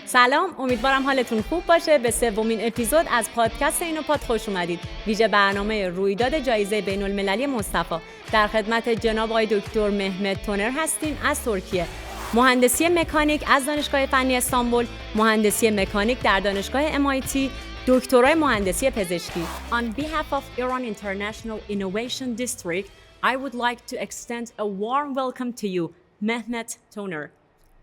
سلام، امیدوارم حالتون خوب باشه. به سومین اپیزود از پادکست اینوپاد خوش اومدید. ویژه برنامه رویداد جایزه بین‌المللی مصطفی. در خدمت جناب آقای دکتر مهمت تونر هستیم از ترکیه. مهندسی مکانیک از دانشگاه فنی استانبول، مهندسی مکانیک در دانشگاه MIT، دکترای مهندسی پزشکی. On behalf of Iran International Innovation District, I would like to extend a warm welcome to you, Mehmet Toner.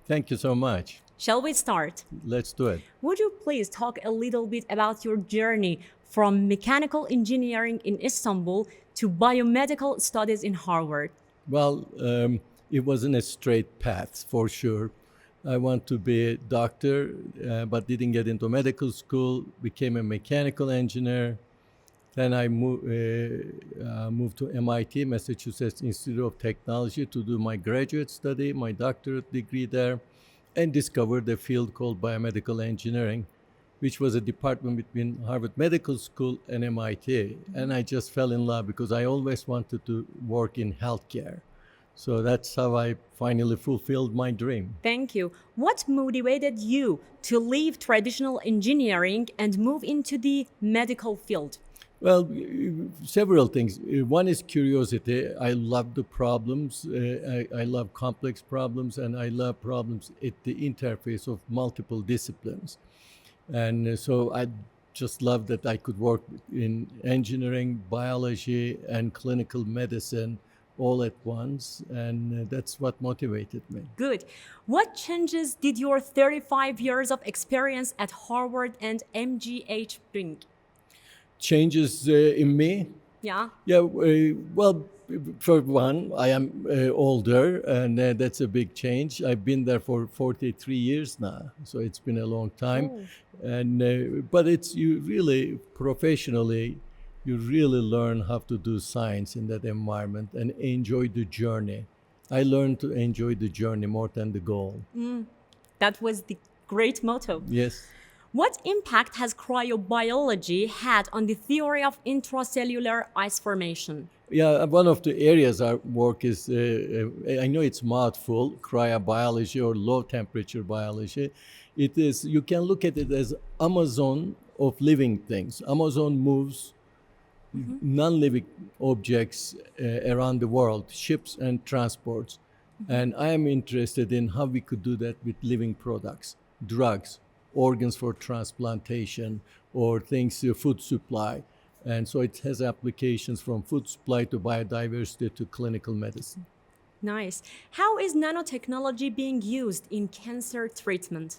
Thank you so much. Shall we start? Let's do it. Would you please talk a little bit about your journey from mechanical engineering in Istanbul to biomedical studies in Harvard? Well, it wasn't a straight path for sure. I want to be a doctor, but didn't get into medical school, became a mechanical engineer. Then I moved to MIT, Massachusetts Institute of Technology, to do my graduate study, my doctorate degree there, and discovered a field called biomedical engineering, which was a department between Harvard Medical School and MIT. And I just fell in love because I always wanted to work in healthcare. So that's how I finally fulfilled my dream. Thank you. What motivated you to leave traditional engineering and move into the medical field? Well, several things. One is curiosity. I love the problems. I love complex problems, and I love problems at the interface of multiple disciplines. And so I just loved that I could work in engineering, biology, and clinical medicine all at once, and that's what motivated me. Good. What changes did your 35 years of experience at Harvard and MGH bring? Changes in me? Yeah. Yeah, well, for one, I am older, and that's a big change. I've been there for 43 years now, so it's been a long time. Oh. And but it's you really professionally, you really learn how to do science in that environment and enjoy the journey. I learned to enjoy the journey more than the goal. That was the great motto. Yes. What impact has cryobiology had on the theory of intracellular ice formation? Yeah, one of the areas our work is, I know it's mouthful, cryobiology or low temperature biology. It is, you can look at it as Amazon of living things. Amazon moves non-living objects around the world, ships and transports. And I am interested in how we could do that with living products, drugs, organs for transplantation, or things, food supply. And so it has applications from food supply to biodiversity to clinical medicine. Nice. How is nanotechnology being used in cancer treatment?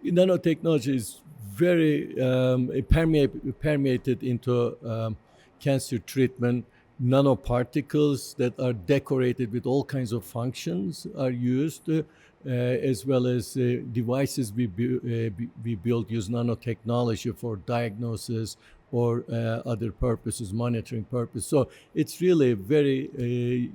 Nanotechnology is very permeated into cancer treatment. Nanoparticles that are decorated with all kinds of functions are used, as well as devices we build use nanotechnology for diagnosis or other purposes, monitoring purpose. So it's really very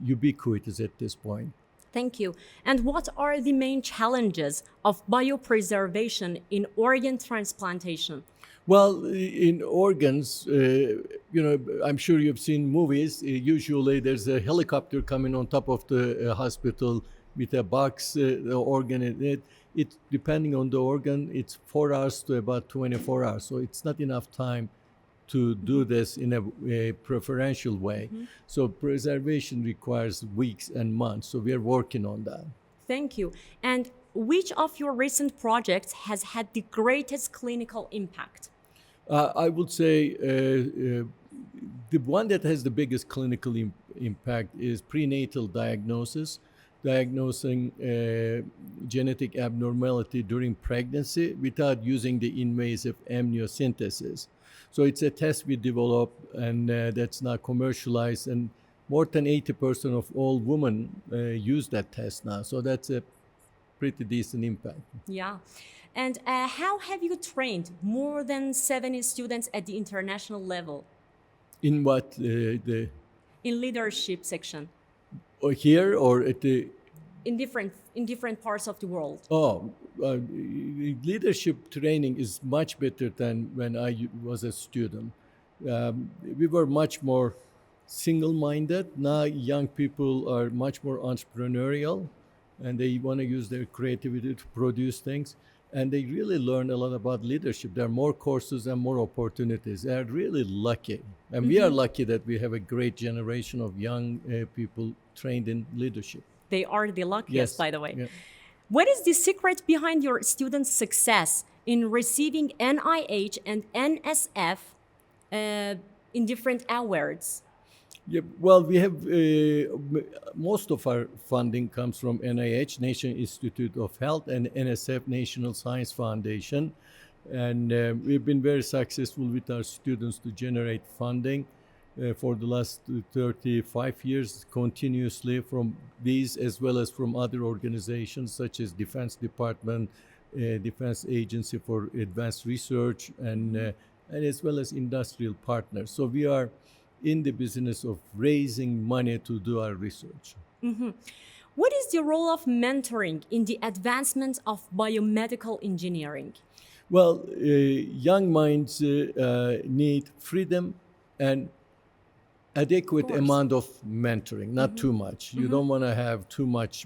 ubiquitous at this point. Thank you. And what are the main challenges of biopreservation in organ transplantation? Well, in organs, I'm sure you've seen movies. Usually there's a helicopter coming on top of the hospital with a box, the organ in it. It, depending on the organ, it's 4 hours to about 24 hours. So it's not enough time to do this in a preferential way. So preservation requires weeks and months. So we are working on that. Thank you. And which of your recent projects has had the greatest clinical impact? I would say the one that has the biggest clinical impact is prenatal diagnosis, diagnosing genetic abnormality during pregnancy without using the invasive amniocentesis. So it's a test we developed, and that's now commercialized, and more than 80% of all women use that test now. So that's a pretty decent impact. Yeah. And how have you trained more than 70 students at the international level? In what? In leadership section. Or here or at the... In different parts of the world. Leadership training is much better than when I was a student. We were much more single-minded. Now young people are much more entrepreneurial, and they want to use their creativity to produce things. and they really learn a lot about leadership. There are more courses and more opportunities. They are really lucky. And we are lucky that we have a great generation of young people trained in leadership. They are the luckiest, by the way. Yeah. What is the secret behind your students' success in receiving NIH and NSF in different awards? Yeah, well, we have most of our funding comes from NIH, National Institute of Health, and NSF, National Science Foundation. And we've been very successful with our students to generate funding for the last 35 years continuously from these as well as from other organizations such as Defense Department, Defense Agency for Advanced Research, and as well as industrial partners. So we are in the business of raising money to do our research. What is the role of mentoring in the advancement of biomedical engineering? Well, young minds need freedom and adequate amount of mentoring, not too much. You don't want to have too much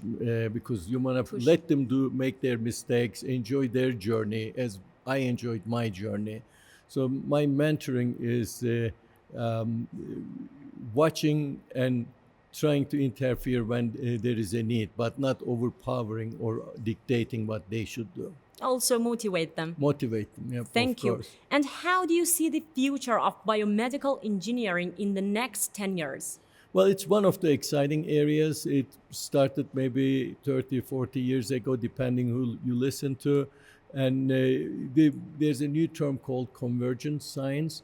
because you want to let them make their mistakes, enjoy their journey as I enjoyed my journey. So my mentoring is watching and trying to interfere when there is a need, but not overpowering or dictating what they should do. Also motivate them. Motivate them, yeah. Thank you. Course. And how do you see the future of biomedical engineering in the next 10 years? Well, it's one of the exciting areas. It started maybe 30, 40 years ago, depending who you listen to. And there's a new term called convergent science.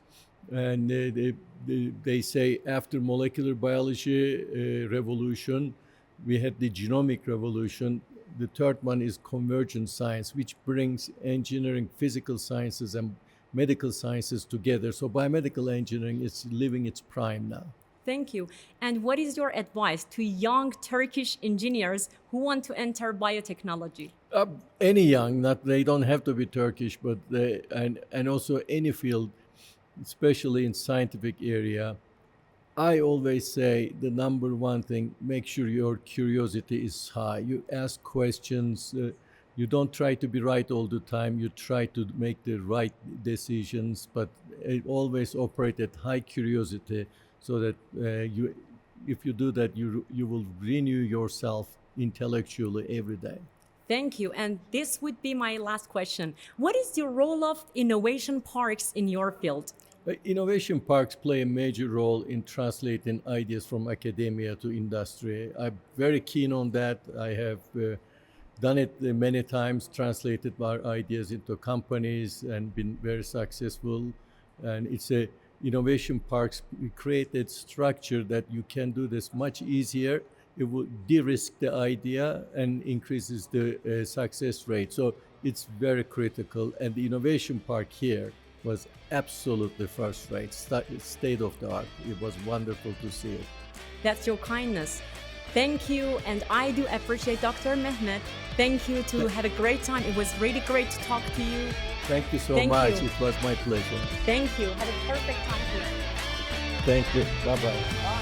And they say after molecular biology revolution, we had the genomic revolution. The third one is convergent science, which brings engineering, physical sciences, and medical sciences together. So biomedical engineering is living its prime now. Thank you. And what is your advice to young Turkish engineers who want to enter biotechnology? Any young, they don't have to be Turkish, but and also any field, especially in scientific area. I always say the number one thing, make sure your curiosity is high. You ask questions. You don't try to be right all the time. You try to make the right decisions, but always operate at high curiosity so that if you do that, you will renew yourself intellectually every day. Thank you. And this would be my last question. What is the role of innovation parks in your field? Innovation parks play a major role in translating ideas from academia to industry. I'm very keen on that. I have done it many times, translated our ideas into companies and been very successful. And it's a innovation parks created structure that you can do this much easier. It will de-risk the idea and increases the success rate. So it's very critical. And the innovation park here was absolutely first rate, state of the art. It was wonderful to see it. That's your kindness. Thank you. And I do appreciate Dr. Mehmet. Thank you to have a great time. It was really great to talk to you. Thank you so much. It was my pleasure. Thank you. Have a perfect time here. Thank you. Bye-bye. Bye.